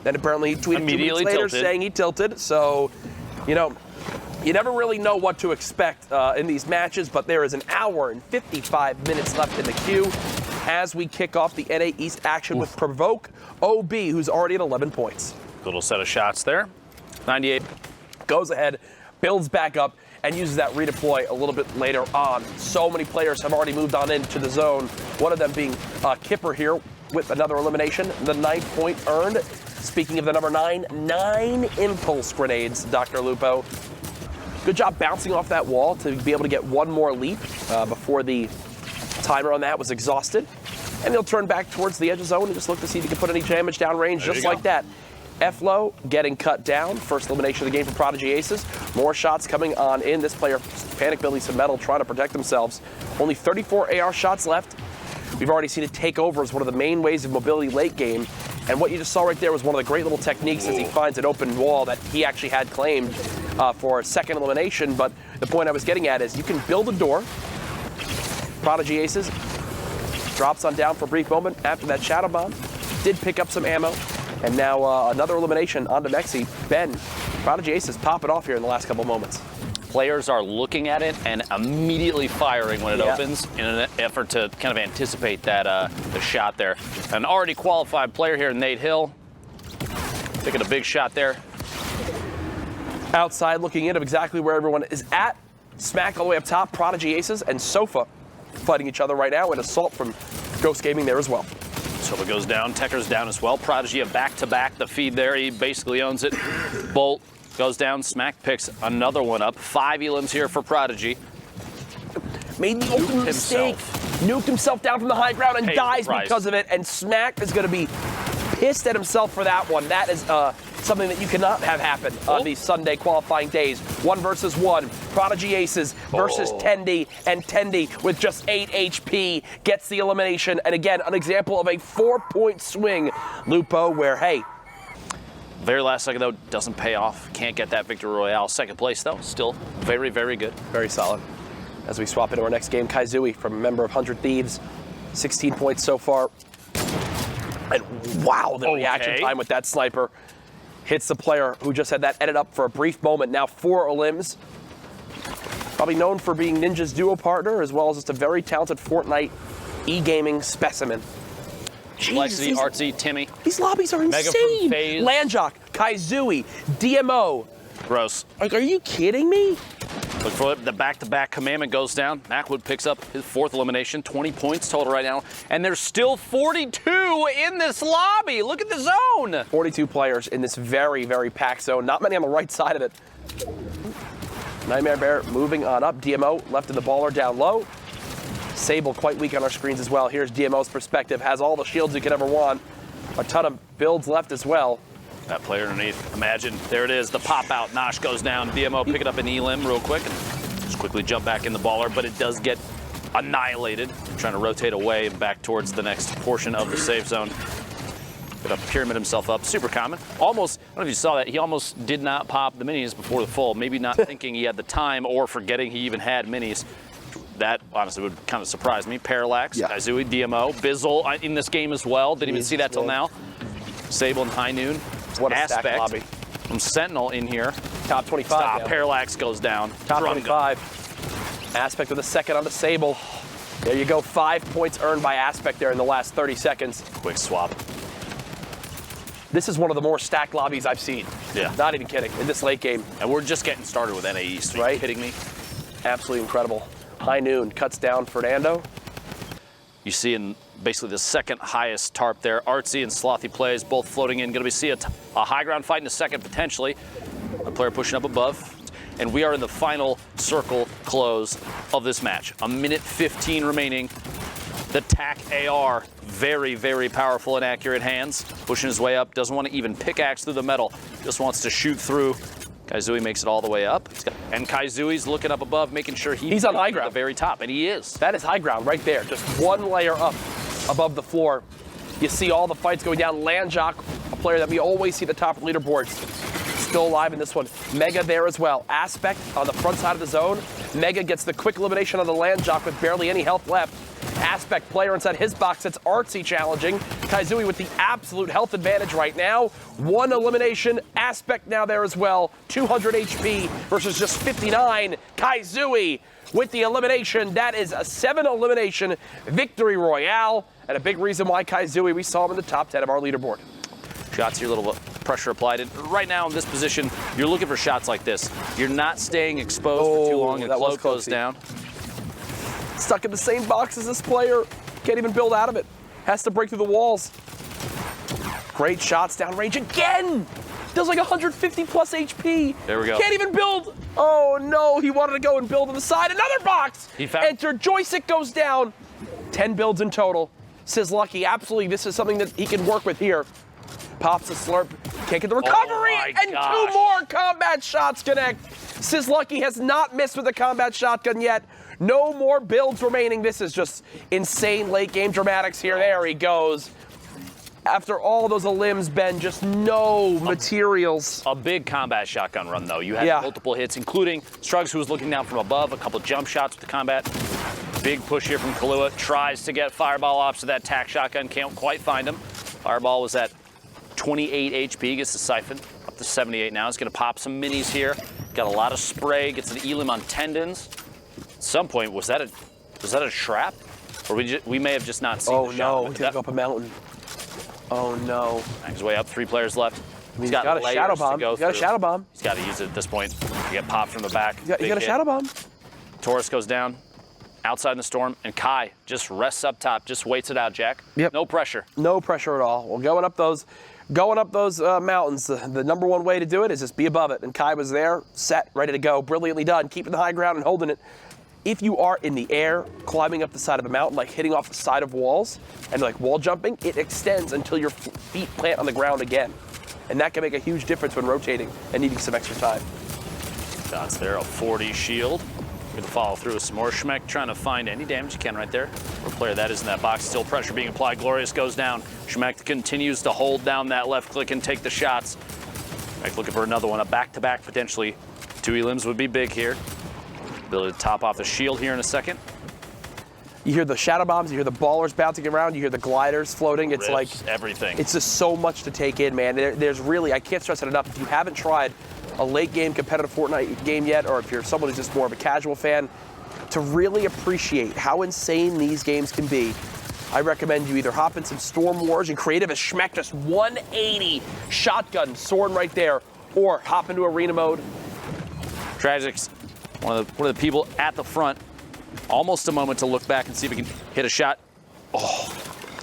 Then apparently he tweeted 2 minutes later tilted. saying he tilted. So, you know, you never really know what to expect in these matches, but there is an hour and 55 minutes left in the queue as we kick off the NA East action with Provoke OB, who's already at 11 points. Little set of shots there. 98. Goes ahead, builds back up, and uses that redeploy a little bit later on. So many players have already moved on into the zone, one of them being Kipper here with another elimination, the 9 point earned. Speaking of the number 9, 9 impulse grenades, Dr. Lupo. Good job bouncing off that wall to be able to get one more leap before the timer on that was exhausted. And he'll turn back towards the edge of zone and just look to see if he can put any damage downrange just like that. F-Low getting cut down. First elimination of the game for Prodigy Aces. More shots coming on in. This player panic building some metal, trying to protect themselves. Only 34 AR shots left. We've already seen it take over as one of the main ways of mobility late game. And what you just saw right there was one of the great little techniques as he finds an open wall that he actually had claimed for a second elimination. But the point I was getting at is you can build a door. Prodigy Aces drops on down for a brief moment after that Shadow Bomb. Did pick up some ammo. And now another elimination onto Mexi. Ben, Prodigy Aces pop it off here in the last couple moments. Players are looking at it and immediately firing when it opens in an effort to kind of anticipate that the shot there. An already qualified player here, Nate Hill, taking a big shot there. Outside looking in of exactly where everyone is at. Smack all the way up top, Prodigy Aces and Sofa fighting each other right now, and Assault from Ghost Gaming there as well. Sofa goes down, Tekker's down as well. Prodigy a back-to-back, the feed there, he basically owns it. Bolt goes down, Smack picks another one up. 5 elims here for Prodigy. Made the ultimate mistake. Nuked himself down from the high ground and dies because of it, and Smack is going to be pissed at himself for that one. That is something that you cannot have happen on these Sunday qualifying days. 1 versus 1. Prodigy Aces versus Tendy, and Tendy with just 8 HP gets the elimination. And again, an example of a 4-point swing, Lupo, where, hey, very last second, though, doesn't pay off. Can't get that victory royale. Second place, though, still very, very good. Very solid. As we swap into our next game, Kaizui from a member of 100 Thieves. 16 points so far. And wow, the reaction time with that sniper. Hits the player who just had that edit up for a brief moment. Now 4 elims. Probably known for being Ninja's duo partner, as well as just a very talented Fortnite e-gaming specimen. Lexi, Artsy, Timmy. These lobbies are insane. Landjock, Kaizui, DMO. Gross. Like, are you kidding me? Look for it. The back-to-back commandment goes down. Macwood picks up his 4th elimination. 20 points total right now. And there's still 42 in this lobby. Look at the zone. 42 players in this very, very packed zone. Not many on the right side of it. Nightmare Bear moving on up. DMO left in the baller down low. Sable quite weak on our screens as well. Here's DMO's perspective. Has all the shields you could ever want. A ton of builds left as well. That player underneath, imagine, there it is, the pop out. Nosh goes down, DMO pick it up an elim real quick and just quickly jump back in the baller, but it does get annihilated. Trying to rotate away and back towards the next portion of the safe zone. Gonna pyramid himself up, super common. Almost, I don't know if you saw that, he almost did not pop the minis before the full, maybe not thinking he had the time or forgetting he even had minis. That honestly would kind of surprise me. Parallax, Kaizui, DMO, Bizzle in this game as well. Didn't even see that till now. Sable and High Noon. What a stack lobby. From Sentinel in here. Top 25. Parallax goes down. Top 25. Aspect with a second on the Sable. There you go. 5 points earned by Aspect there in the last 30 seconds. Quick swap. This is one of the more stacked lobbies I've seen. Yeah. Not even kidding. In this late game. And we're just getting started with NA East. Are you kidding me? Absolutely incredible. High Noon cuts down Fernando. You see in basically the second highest tarp there. Artsy and Slothy plays, both floating in. Going to see a high ground fight in a second, potentially. A player pushing up above. And we are in the final circle close of this match. 1:15 remaining. The TAC AR, very, very powerful and accurate hands. Pushing his way up, doesn't want to even pickaxe through the metal. Just wants to shoot through. Kaizui makes it all the way up. And Kaizui's looking up above, making sure he's on high ground at the very top, and he is. That is high ground right there. Just one layer up above the floor. You see all the fights going down. Landjock, a player that we always see at the top of leaderboards, still alive in this one. Mega there as well. Aspect on the front side of the zone. Mega gets the quick elimination on the Landjock with barely any health left. Aspect player inside his box. It's artsy challenging. Tfue with the absolute health advantage right now. 1 elimination. Aspect now there as well. 200 HP versus just 59. Tfue with the elimination. That is a 7 elimination victory royale. And a big reason why Tfue, we saw him in the top 10 of our leaderboard. Shots here, a little pressure applied. And right now in this position, you're looking for shots like this. You're not staying exposed for too long, and Clo goes down. Stuck in the same box as this player. Can't even build out of it. Has to break through the walls. Great shots downrange again. Does like 150 plus HP. There we go. Can't even build. Oh no, he wanted to go and build on the side. Another box. He found. Enter, joystick goes down. 10 builds in total. Lucky, absolutely, this is something that he can work with here. Pops a slurp, can't get the recovery, and gosh. 2 more combat shots connect. Lucky has not missed with a combat shotgun yet. No more builds remaining. This is just insane late game dramatics here. There he goes. After all those elims, Ben, just no materials. A big combat shotgun run, though. You had multiple hits, including Struggs, who was looking down from above, a couple jump shots with the combat. Big push here from Kahlua. Tries to get Fireball off to that tac shotgun. Can't quite find him. Fireball was at 28 HP. Gets the Siphon up to 78 now. He's going to pop some minis here. Got a lot of spray. Gets an elim on tendons. At some point, was that a trap? Or we may have just not seen the shot. Oh, no. He's going to go up a mountain. Oh, no. Makes his way up. 3 players left. He's got a shadow bomb. He's got a shadow bomb. He's got to use it at this point. You get popped from the back. He got a shadow bomb. Taurus goes down. Outside in the storm, and Kai just rests up top, just waits it out, Jack. Yep. No pressure. No pressure at all. Well, going up those mountains, the number one way to do it is just be above it. And Kai was there, set, ready to go, brilliantly done, keeping the high ground and holding it. If you are in the air, climbing up the side of a mountain, like hitting off the side of walls, and like wall jumping, it extends until your feet plant on the ground again. And that can make a huge difference when rotating and needing some extra time. Shots there, a 40 shield. Going to follow through with some more. Schmeck trying to find any damage he can right there. What player that is in that box. Still pressure being applied. Glorious goes down. Schmeck continues to hold down that left click and take the shots. Schmeck looking for another one. A back-to-back potentially. 2 elims would be big here. Ability to top off the shield here in a second. You hear the shadow bombs, you hear the ballers bouncing around, you hear the gliders floating. It's like everything. It's just so much to take in, man. There's really, I can't stress it enough. If you haven't tried a late game competitive Fortnite game yet, or if you're someone who's just more of a casual fan, to really appreciate how insane these games can be, I recommend you either hop in some Storm Wars and creative as Schmeck, just 180 shotgun sword right there, or hop into arena mode. Tragics, one of the people at the front. Almost a moment to look back and see if we can hit a shot. Oh,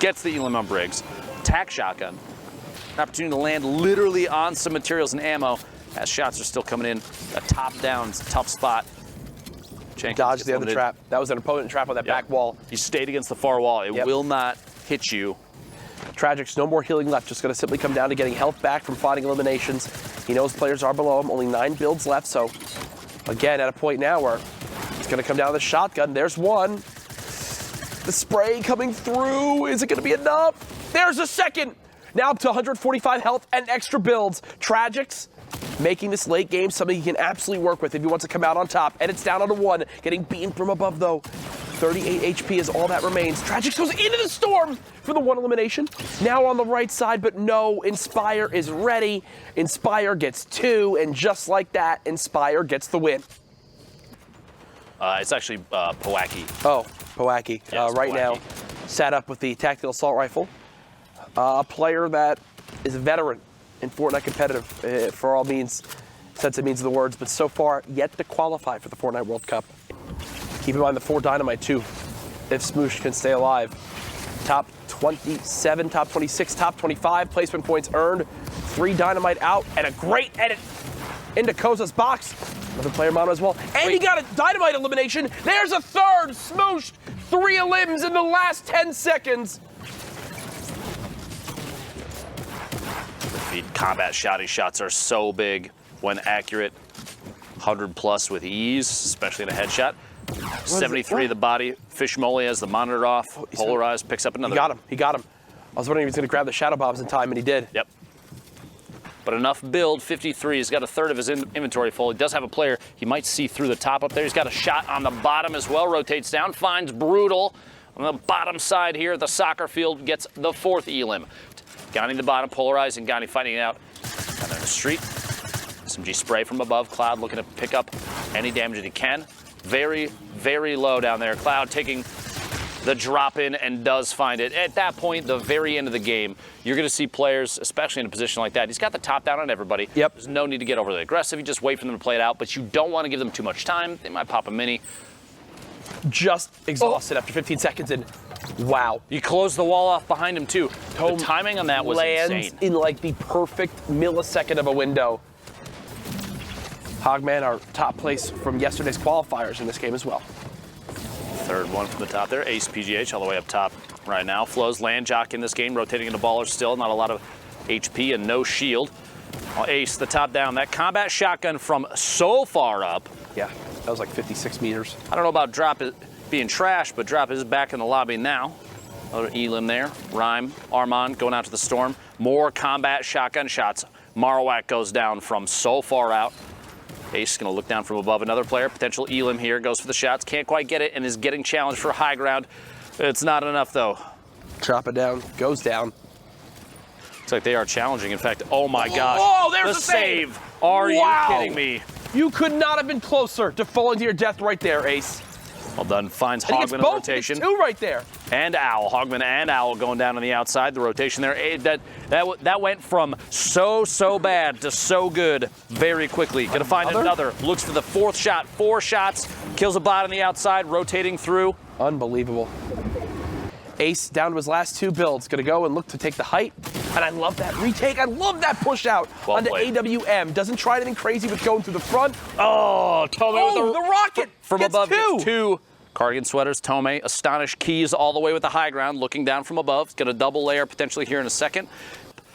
gets the elim on Briggs. Tac shotgun. An opportunity to land literally on some materials and ammo as shots are still coming in. A top down, it's a tough spot. Tschiiinken dodged the other trap. That was an opponent trap on that back wall. He stayed against the far wall. It will not hit you. Tragics, no more healing left. Just going to simply come down to getting health back from fighting eliminations. He knows players are below him. Only 9 builds left. So, again, at a point now where it's going to come down to the shotgun. There's one. The spray coming through. Is it going to be enough? There's a second. Now up to 145 health and extra builds. Tragics making this late game something he can absolutely work with if he wants to come out on top. And it's down on a 1. Getting beaten from above, though. 38 HP is all that remains. Tragics goes into the storm for the 1 elimination. Now on the right side, but no, Inspire is ready. Inspire gets 2, and just like that, Inspire gets the win. It's actually Powaki. Oh, Powaki. Yes, right Powaki. now, sat up with the tactical assault rifle. A player that is a veteran in Fortnite competitive, for all means, sense it means the words, but so far yet to qualify for the Fortnite World Cup. Keep in mind the 4 Dynamite too, if Smoosh can stay alive. Top 27, top 26, top 25 placement points earned. 3 Dynamite out, and a great edit into Koza's box. Another player mono as well. And he got a Dynamite elimination. There's a third. Smooshed 3 elims in the last 10 seconds. The combat shotty shots are so big when accurate. 100 plus with ease, especially in a headshot. 73 the body. Fish Molly has the monitor off. Polarized, picks up another. He got him. I was wondering if he was going to grab the shadow bombs in time, and he did. Yep. But enough build, 53. He's got a third of his inventory full. He does have a player. He might see through the top up there. He's got a shot on the bottom as well. Rotates down, finds Brutal. On the bottom side here, the soccer field gets the 4th elim. Gani the bottom, polarized, and Gani fighting it out down in the street. SMG spray from above. Cloud looking to pick up any damage that he can. Very, very low down there. Cloud taking the drop in and does find it. At that point, the very end of the game, you're going to see players, especially in a position like that. He's got the top down on everybody. Yep. There's no need to get overly aggressive. You just wait for them to play it out, but you don't want to give them too much time. They might pop a mini. Just exhausted after 15 seconds, and wow. You close the wall off behind him, too. The timing on that was lands insane. in like the perfect millisecond of a window. Hogman, our top place from yesterday's qualifiers in this game as well. Third one from the top there. Ace PGH all the way up top right now. Flows land jock in this game, rotating into baller still. Not a lot of HP and no shield. Ace, the top down. That combat shotgun from so far up. Yeah, that was like 56 meters. I don't know about Drop being trash, but Drop is back in the lobby now. Another elim there. Rhyme, Armand going out to the storm. More combat shotgun shots. Marowak goes down from so far out. Ace going to look down from above. Another player, potential elim here, goes for the shots. Can't quite get it and is getting challenged for high ground. It's not enough, though. Chop it down, goes down. Looks like they are challenging. In fact, oh my gosh. Oh, there's the a save. Are Wow. you kidding me? You could not have been closer to falling to your death right there, Ace. Well done. Finds I think it's Hogman in both. rotation. It's 2 right there. And Owl. Hogman and Owl going down on the outside. The rotation there. That went from so bad to so good very quickly. Gonna find another. Looks to the 4th shot. 4 shots. Kills a bot on the outside. Rotating through. Unbelievable. Ace down to his last 2 builds. Gonna go and look to take the height. And I love that retake. I love that push out Well onto played. AWM. Doesn't try anything crazy with going through the front. Oh, Tome with the rocket from gets above. 2. Gets 2. Cardigan sweaters. Tome. Astonished Keys all the way with the high ground. Looking down from above. It's got a double layer potentially here in a second.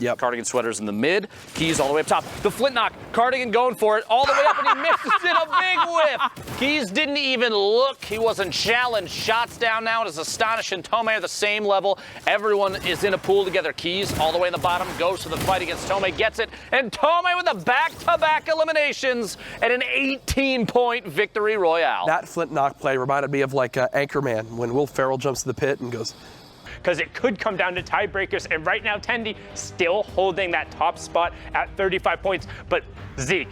Yep. Cardigan sweaters in the mid. Keys all the way up top. The flint knock. Cardigan going for it all the way up, and he misses it. A big whiff. Keys didn't even look. He wasn't challenged. Shots down now. It is Astonish and Tome are the same level. Everyone is in a pool together. Keys all the way in the bottom. Goes to the fight against Tome. Gets it. And Tome with the back-to-back eliminations and an 18-point victory royale. That flint knock play reminded me of like Anchorman when Will Ferrell jumps to the pit and goes, because it could come down to tiebreakers. And right now, Tendy still holding that top spot at 35 points. But Zeke.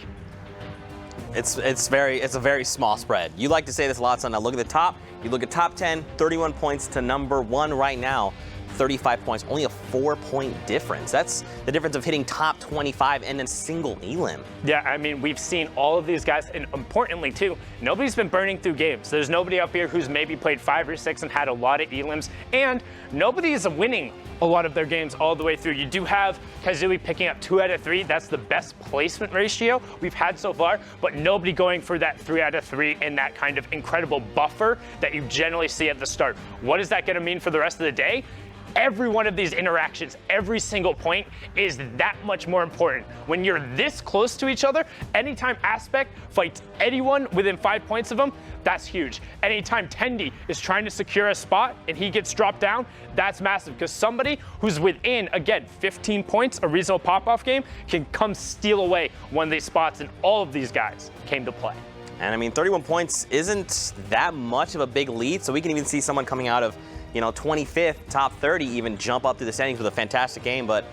It's a very small spread. You like to say this a lot, son. Now look at the top. You look at top 10, 31 points to number 1 right now. 35 points, only a 4-point difference. That's the difference of hitting top 25 and a single elim. Yeah, I mean, we've seen all of these guys, and importantly too, nobody's been burning through games. There's nobody up here who's maybe played 5 or 6 and had a lot of elims, and nobody is winning a lot of their games all the way through. You do have Kazooie picking up 2 out of 3. That's the best placement ratio we've had so far, but nobody going for that 3 out of 3 and that kind of incredible buffer that you generally see at the start. What is that going to mean for the rest of the day? Every one of these interactions, every single point is that much more important. When you're this close to each other, anytime Aspect fights anyone within 5 points of him, that's huge. Anytime Tendy is trying to secure a spot and he gets dropped down, that's massive because somebody who's within, again, 15 points, a reasonable pop-off game, can come steal away one of these spots, and all of these guys came to play. And I mean, 31 points isn't that much of a big lead, so we can even see someone coming out of 25th, top 30, even jump up through the standings with a fantastic game. But